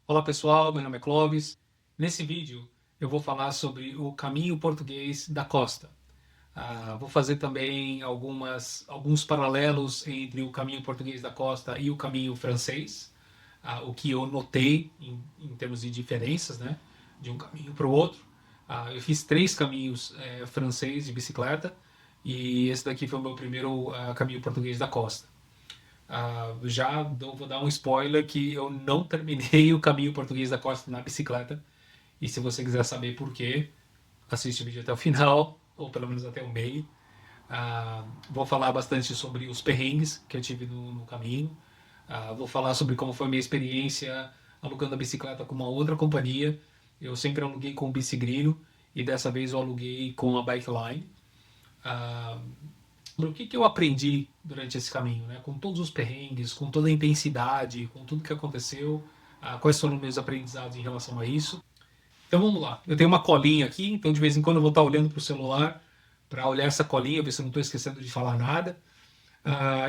Olá pessoal, meu nome é Clovis. Nesse vídeo eu vou falar sobre o caminho português da costa. Vou fazer também alguns paralelos entre o caminho português da costa e o caminho francês, o que eu notei em termos de diferenças, né, de um caminho para o outro. Eu fiz 3 caminhos francês de bicicleta e esse daqui foi o meu primeiro caminho português da costa. Vou dar um spoiler que eu não terminei o caminho português da costa na bicicleta. E se você quiser saber por quê, assiste o vídeo até o final, ou pelo menos até o meio. Vou falar bastante sobre os perrengues que eu tive no caminho. Vou falar sobre como foi a minha experiência alugando a bicicleta com uma outra companhia. Eu sempre aluguei com o Bicigrino e dessa vez eu aluguei com a Bikeline. Ah, Sobre o que eu aprendi durante esse caminho, né? Com todos os perrengues, com toda a intensidade, com tudo que aconteceu, quais foram meus aprendizados em relação a isso. Então vamos lá. Eu tenho uma colinha aqui, então de vez em quando eu vou estar olhando para o celular para olhar essa colinha, ver se eu não estou esquecendo de falar nada.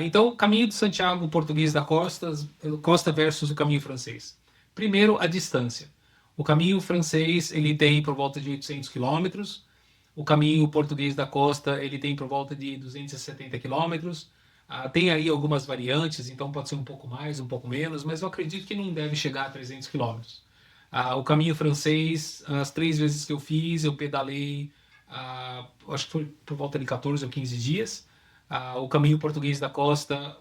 Então, caminho de Santiago, português da Costa versus o caminho francês. Primeiro, a distância. O caminho francês ele tem por volta de 800 quilômetros. O caminho português da costa ele tem por volta de 270 quilômetros. Tem aí algumas variantes, então pode ser um pouco mais, um pouco menos, mas eu acredito que não deve chegar a 300 quilômetros. O caminho francês, as 3 vezes que eu fiz, eu pedalei, acho que foi por volta de 14 ou 15 dias. O caminho português da costa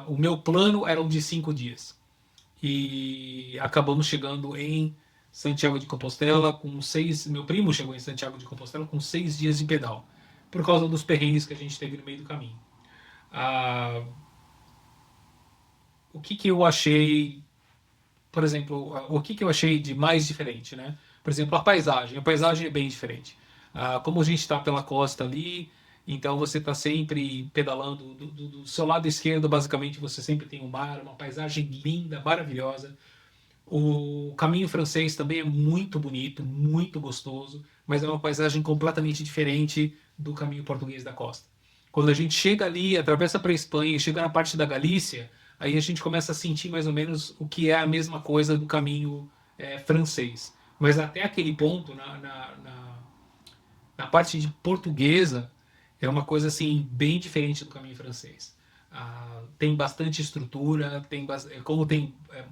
o meu plano era de 5 dias e acabamos chegando em Santiago de Compostela com 6. Meu primo chegou em Santiago de Compostela com 6 dias de pedal por causa dos perrengues que a gente teve no meio do caminho. Ah, o que eu achei, por exemplo, o que eu achei de mais diferente, né? Por exemplo, a paisagem é bem diferente. Como a gente está pela costa ali, então você está sempre pedalando do seu lado esquerdo, basicamente você sempre tem o mar, uma paisagem linda, maravilhosa. O caminho francês também é muito bonito, muito gostoso, mas é uma paisagem completamente diferente do caminho português da costa. Quando a gente chega ali, atravessa para a Espanha e chega na parte da Galícia, aí a gente começa a sentir mais ou menos o que é a mesma coisa do caminho francês. Mas até aquele ponto, na parte de portuguesa, é uma coisa assim bem diferente do caminho francês. Tem bastante estrutura, como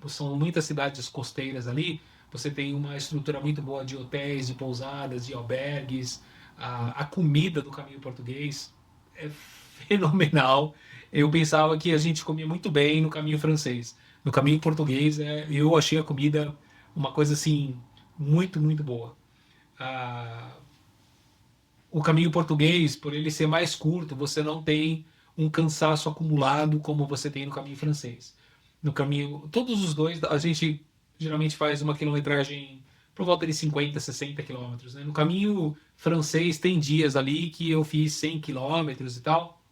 são muitas cidades costeiras ali, você tem uma estrutura muito boa de hotéis, de pousadas, de albergues. A comida do caminho português é fenomenal. Eu pensava que a gente comia muito bem no caminho francês. No caminho português, eu achei a comida uma coisa assim muito, muito boa. Ah, o caminho português, por ele ser mais curto, você não tem um cansaço acumulado como você tem no caminho francês. No caminho, todos os dois, a gente geralmente faz uma quilometragem por volta de 50, 60 quilômetros. Né? No caminho francês, tem dias ali que eu fiz 100 quilômetros e tal,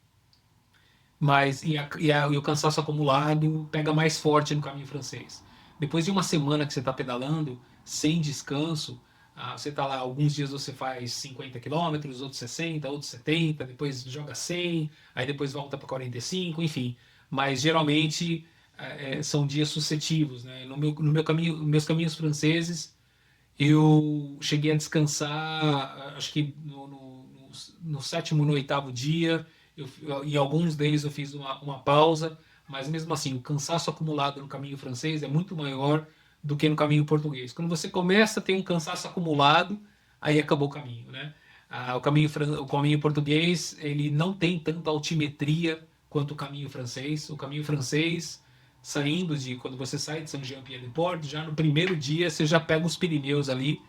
mas e o cansaço acumulado pega mais forte no caminho francês. Depois de uma semana que você está pedalando, sem descanso, você está lá, alguns dias você faz 50 quilômetros, outros 60, outros 70, depois joga 100, aí depois volta para 45, enfim. Mas geralmente são dias sucessivos. Né? No meu caminho, meus caminhos franceses, eu cheguei a descansar, acho que no sétimo, no oitavo dia. Em alguns deles eu fiz uma pausa, mas mesmo assim, o cansaço acumulado no caminho francês é muito maior do que no caminho português. Quando você começa a ter um cansaço acumulado, aí acabou o caminho, né? O caminho português ele não tem tanta altimetria quanto o caminho francês. O caminho francês, saindo de quando você sai de Saint-Jean-Pied-de-Port, já no primeiro dia você já pega os Pirineus ali,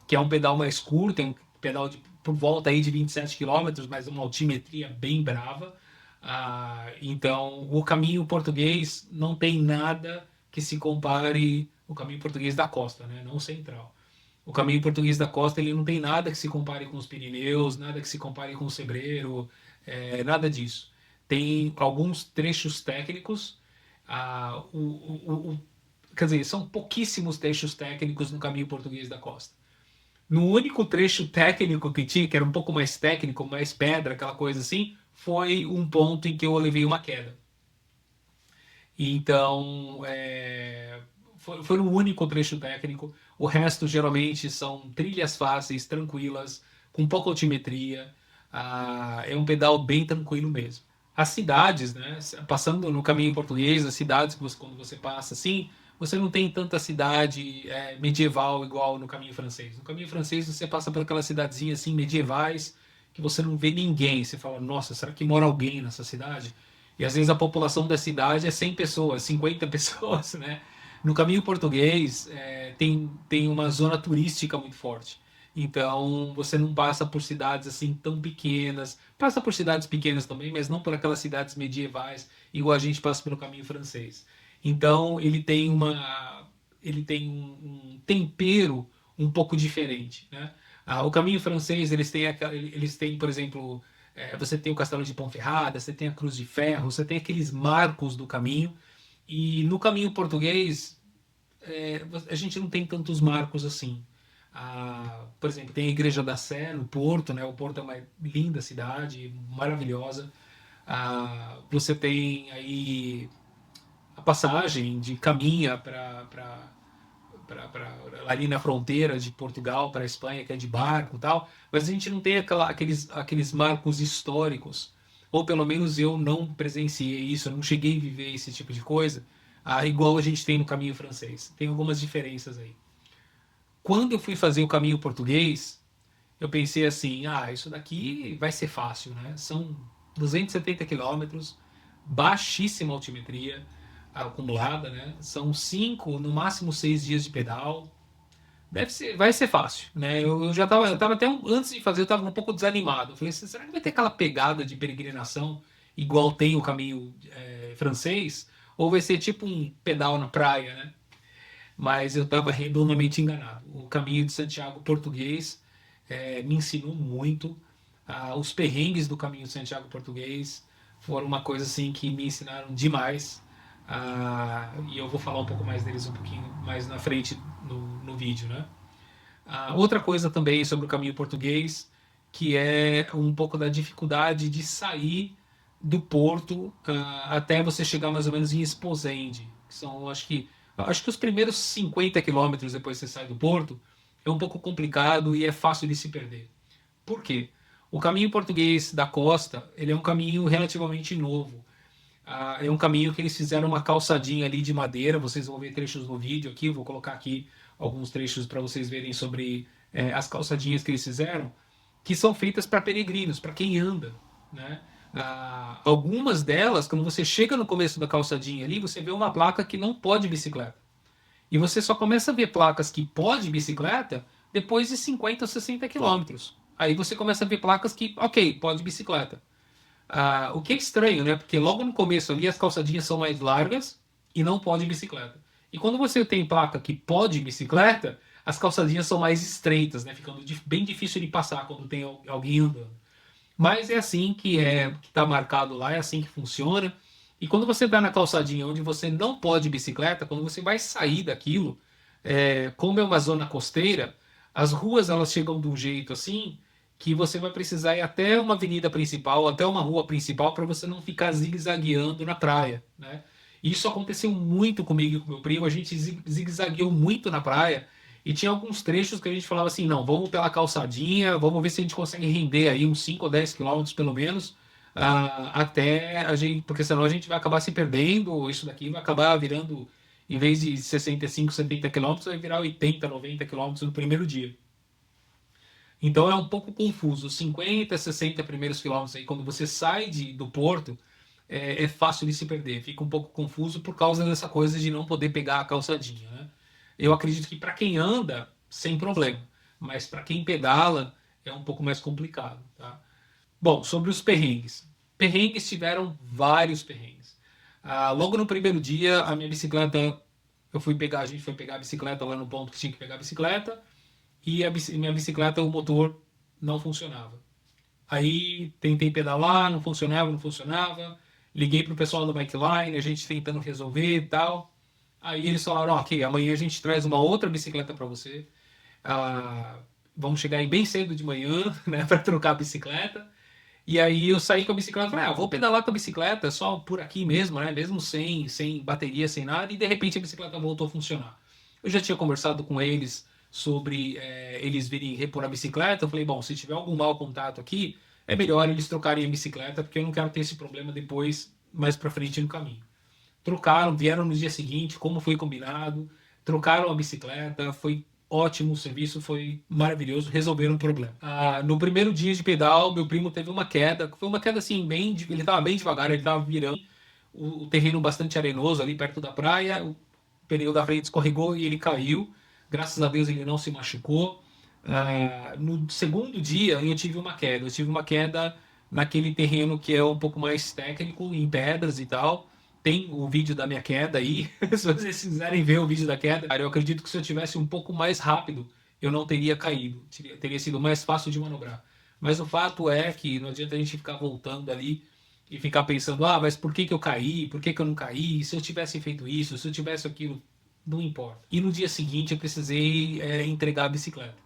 que é um pedal mais curto, tem um pedal por volta aí de 27 quilômetros, mas uma altimetria bem brava. Então, o caminho português não tem nada que se compare o caminho português da costa, né? Não o central. O caminho português da costa ele não tem nada que se compare com os Pirineus, nada que se compare com o Sebreiro, nada disso. Tem alguns trechos técnicos, quer dizer, são pouquíssimos trechos técnicos no caminho português da costa. No único trecho técnico que tinha, que era um pouco mais técnico, mais pedra, aquela coisa assim, foi um ponto em que eu levei uma queda. Então, foi no único trecho técnico. O resto geralmente são trilhas fáceis, tranquilas, com pouca altimetria. É um pedal bem tranquilo mesmo. As cidades, né? Passando no caminho português, as cidades que quando você passa assim, você não tem tanta cidade medieval igual no caminho francês. No caminho francês você passa por aquelas cidadezinhas assim medievais que você não vê ninguém. Você fala, nossa, será que mora alguém nessa cidade? E às vezes a população da cidade é 100 pessoas, 50 pessoas, né? No caminho português tem uma zona turística muito forte. Então você não passa por cidades assim tão pequenas. Passa por cidades pequenas também, mas não por aquelas cidades medievais, igual a gente passa pelo caminho francês. Então ele tem um tempero um pouco diferente, né? O caminho francês eles têm, por exemplo, você tem o Castelo de Ponferrada, você tem a Cruz de Ferro, você tem aqueles marcos do caminho. E no caminho português a gente não tem tantos marcos assim. Por exemplo, tem a Igreja da Sé no Porto, né? O Porto é uma linda cidade, maravilhosa. Você tem aí a passagem de caminha para ali na fronteira de Portugal para a Espanha, que é de barco e tal, mas a gente não tem aqueles marcos históricos, ou pelo menos eu não presenciei isso, eu não cheguei a viver esse tipo de coisa, igual a gente tem no caminho francês. Tem algumas diferenças aí. Quando eu fui fazer o caminho português, eu pensei assim, isso daqui vai ser fácil, né? São 270 quilômetros, baixíssima altimetria acumulada, né? São 5, no máximo 6 dias de pedal. Vai ser fácil, né? Eu já eu tava até antes de fazer, eu tava um pouco desanimado. Eu falei, será que vai ter aquela pegada de peregrinação igual tem o caminho francês? Ou vai ser tipo um pedal na praia, né? Mas eu estava redondamente enganado. O caminho de Santiago português me ensinou muito. Os perrengues do caminho de Santiago português foram uma coisa assim que me ensinaram demais. E eu vou falar um pouco mais deles um pouquinho mais na frente no vídeo, né? Outra coisa também sobre o caminho português, que é um pouco da dificuldade de sair do porto até você chegar mais ou menos em Esposende, que são, acho que os primeiros 50 quilômetros depois que você sai do porto é um pouco complicado e é fácil de se perder. Por quê? O caminho português da costa, ele é um caminho relativamente novo. É um caminho que eles fizeram uma calçadinha ali de madeira. Vocês vão ver trechos no vídeo aqui. Vou colocar aqui alguns trechos para vocês verem sobre as calçadinhas que eles fizeram, que são feitas para peregrinos, para quem anda, né? Algumas delas, quando você chega no começo da calçadinha ali, você vê uma placa que não pode bicicleta. E você só começa a ver placas que pode bicicleta depois de 50 ou 60 quilômetros. Aí você começa a ver placas que, ok, pode bicicleta. O que é estranho, né? Porque logo no começo ali as calçadinhas são mais largas e não pode bicicleta. E quando você tem placa que pode bicicleta, as calçadinhas são mais estreitas, né? Ficando bem difícil de passar quando tem alguém andando. Mas é assim que está marcado lá, é assim que funciona. E quando você está na calçadinha onde você não pode bicicleta, quando você vai sair daquilo, como é uma zona costeira, as ruas elas chegam de um jeito assim que você vai precisar ir até uma avenida principal, até uma rua principal, para você não ficar zigue-zagueando na praia, né? Isso aconteceu muito comigo e com meu primo, a gente zigue-zagueou muito na praia, e tinha alguns trechos que a gente falava assim, não, vamos pela calçadinha, vamos ver se a gente consegue render aí uns 5 ou 10 quilômetros pelo menos, até a gente, porque senão a gente vai acabar se perdendo, isso daqui vai acabar virando, em vez de 65, 70 quilômetros, vai virar 80, 90 quilômetros no primeiro dia. Então é um pouco confuso. 50, 60 primeiros quilômetros aí, quando você sai do porto, é fácil de se perder. Fica um pouco confuso por causa dessa coisa de não poder pegar a calçadinha, né? Eu acredito que para quem anda, sem problema. Mas para quem pedala, é um pouco mais complicado, tá? Bom, sobre os perrengues. Perrengues tiveram vários perrengues. Logo no primeiro dia, a minha bicicleta, a gente foi pegar a bicicleta lá no ponto que tinha que pegar a bicicleta, e minha bicicleta, o motor não funcionava. Aí tentei pedalar, não funcionava, não funcionava. Liguei pro pessoal da Bikeline, a gente tentando resolver e tal. Aí eles falaram, ok, amanhã a gente traz uma outra bicicleta para você. Vamos chegar aí bem cedo de manhã, né, para trocar a bicicleta. E aí eu saí com a bicicleta, falei, vou pedalar com a bicicleta só por aqui mesmo, né? Mesmo sem bateria, sem nada, e de repente a bicicleta voltou a funcionar. Eu já tinha conversado com eles sobre eles virem repor a bicicleta. Eu falei, bom, se tiver algum mau contato aqui, é melhor eles trocarem a bicicleta, porque eu não quero ter esse problema depois, mais pra frente no caminho. Trocaram, vieram no dia seguinte, como foi combinado, trocaram a bicicleta, foi ótimo, o serviço foi maravilhoso, resolveram o problema. No primeiro dia de pedal, meu primo teve uma queda, foi uma queda assim, ele estava bem devagar, ele estava virando o terreno bastante arenoso ali perto da praia, o pneu da frente escorregou e ele caiu. Graças a Deus ele não se machucou. No segundo dia eu tive uma queda naquele terreno que é um pouco mais técnico, em pedras e tal. Tem o vídeo da minha queda aí. Se vocês quiserem ver o vídeo da queda, eu acredito que se eu tivesse um pouco mais rápido, eu não teria caído. Teria sido mais fácil de manobrar. Mas o fato é que não adianta a gente ficar voltando ali e ficar pensando, mas por que eu caí? Por que eu não caí? Se eu tivesse feito isso, se eu tivesse aquilo, não importa. E no dia seguinte eu precisei entregar a bicicleta.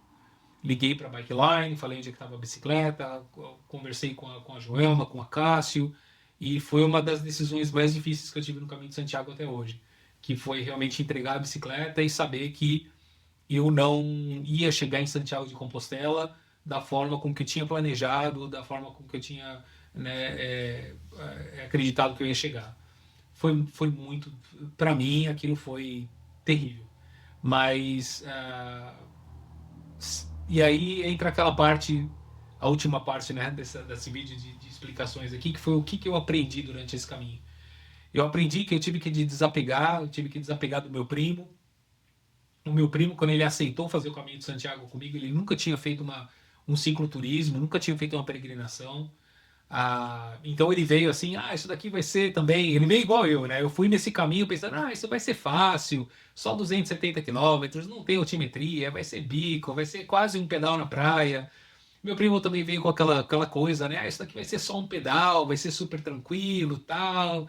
Liguei para a Bikeline, falei onde estava a bicicleta, conversei com a Joelma, com a Cássio, e foi uma das decisões mais difíceis que eu tive no caminho de Santiago até hoje, que foi realmente entregar a bicicleta e saber que eu não ia chegar em Santiago de Compostela da forma com que eu tinha planejado, da forma com que eu tinha, né, acreditado que eu ia chegar. Foi muito, para mim, aquilo foi terrível. Mas e aí entra aquela parte, a última parte, né, desse vídeo de explicações aqui, que foi o que eu aprendi durante esse caminho. Eu aprendi que eu tive que desapegar, eu tive que desapegar do meu primo. O meu primo, quando ele aceitou fazer o caminho de Santiago comigo, ele nunca tinha feito um cicloturismo, nunca tinha feito uma peregrinação. Então ele veio assim, isso daqui vai ser também. Ele veio igual eu, né? Eu fui nesse caminho pensando, isso vai ser fácil, só 270 quilômetros, não tem altimetria, vai ser bico, vai ser quase um pedal na praia. Meu primo também veio com aquela coisa, né? Isso daqui vai ser só um pedal, vai ser super tranquilo, tal.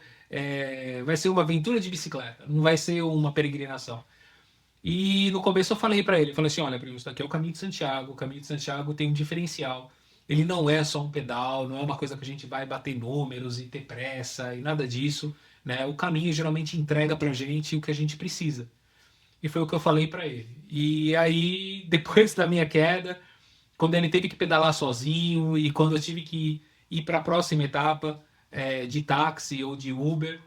Vai ser uma aventura de bicicleta, não vai ser uma peregrinação. E no começo eu falei assim, olha, primo, isso daqui é o caminho de Santiago. O caminho de Santiago tem um diferencial. Ele não é só um pedal, não é uma coisa que a gente vai bater números e ter pressa e nada disso, né? O caminho geralmente entrega pra gente o que a gente precisa. E foi o que eu falei para ele. E aí, depois da minha queda, quando ele teve que pedalar sozinho e quando eu tive que ir para a próxima etapa de táxi ou de Uber,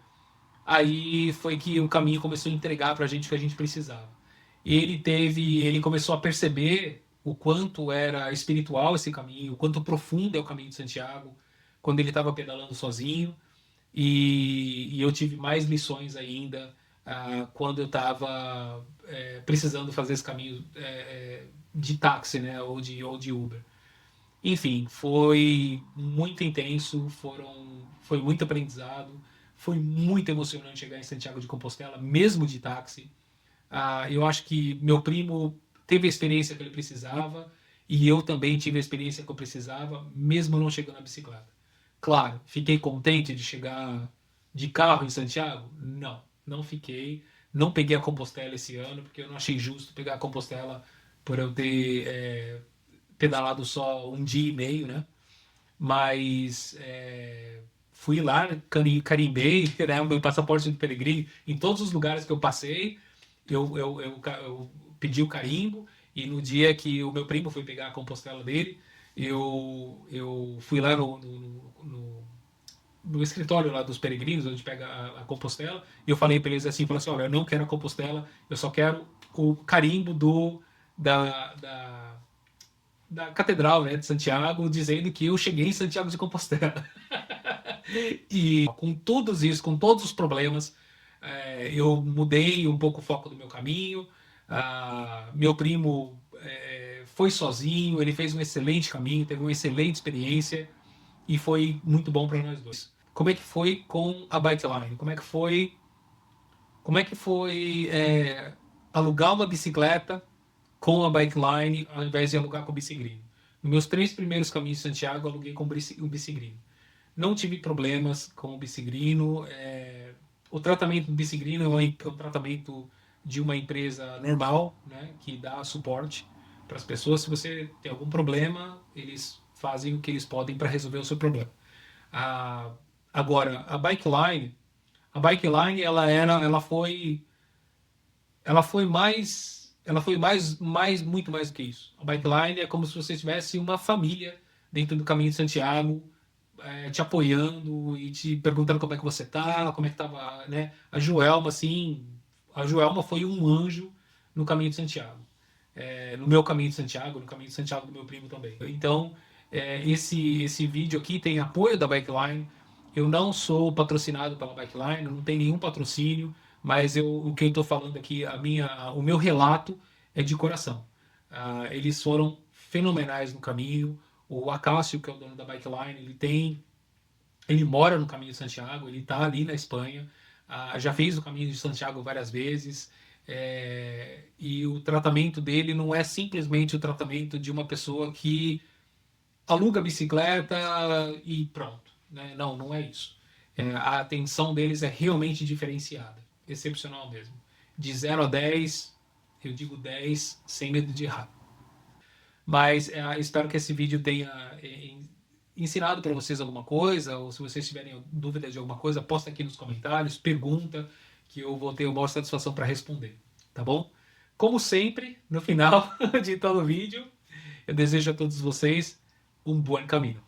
aí foi que o caminho começou a entregar para a gente o que a gente precisava. Ele começou a perceber o quanto era espiritual esse caminho, o quanto profundo é o caminho de Santiago, quando ele estava pedalando sozinho. E eu tive mais lições ainda quando eu estava precisando fazer esse caminho de táxi, né, ou de Uber. Enfim, foi muito intenso, foi muito aprendizado, foi muito emocionante chegar em Santiago de Compostela, mesmo de táxi. Eu acho que meu primo teve a experiência que ele precisava e eu também tive a experiência que eu precisava, mesmo não chegando na bicicleta. Claro, fiquei contente de chegar de carro em Santiago? Não, não fiquei. Não peguei a Compostela esse ano, porque eu não achei justo pegar a Compostela por eu ter pedalado só um dia e meio, né? Mas fui lá, carimbei, né, o meu passaporte de peregrino em todos os lugares que eu passei. Eu pedi o carimbo e no dia que o meu primo foi pegar a Compostela dele, eu fui lá no escritório lá dos peregrinos, onde pega a Compostela, e eu falei para eles assim, falei assim, olha, eu não quero a Compostela, eu só quero o carimbo da da Catedral, né, de Santiago, dizendo que eu cheguei em Santiago de Compostela. E com todos isso, com todos os problemas, eu mudei um pouco o foco do meu caminho. Meu primo foi sozinho, ele fez um excelente caminho, teve uma excelente experiência e foi muito bom para nós dois. Como é que foi com a Bikeline? Como é que foi alugar uma bicicleta com a Bikeline ao invés de alugar com o Bicigreen? Nos meus 3 primeiros caminhos de Santiago, eu aluguei com o Bicigreen. Não tive problemas com o Bicigrino. O tratamento do Bicigrino é um tratamento de uma empresa normal, né, que dá suporte para as pessoas. Se você tem algum problema, eles fazem o que eles podem para resolver o seu problema. Ah, agora, a Bike Line ela foi muito mais do que isso. A Bike Line é como se você tivesse uma família dentro do Caminho de Santiago, te apoiando e te perguntando como é que você tá, como é que tava, né? A Joelma foi um anjo no Caminho de Santiago. No meu Caminho de Santiago, no Caminho de Santiago do meu primo também. Então, esse vídeo aqui tem apoio da Bikeline. Eu não sou patrocinado pela Bikeline, não tem nenhum patrocínio, mas o que eu estou falando aqui, o meu relato é de coração. Eles foram fenomenais no caminho. O Acácio, que é o dono da Bikeline, ele mora no Caminho de Santiago, ele está ali na Espanha, já fez o Caminho de Santiago várias vezes, e o tratamento dele não é simplesmente o tratamento de uma pessoa que aluga bicicleta e pronto. Né? Não, não é isso. A atenção deles é realmente diferenciada, excepcional mesmo. De 0 a 10, eu digo 10, sem medo de errar. Mas espero que esse vídeo tenha ensinado para vocês alguma coisa, ou se vocês tiverem dúvida de alguma coisa, posta aqui nos comentários, pergunta, que eu vou ter a maior satisfação para responder, tá bom? Como sempre, no final de todo vídeo, eu desejo a todos vocês um bom caminho.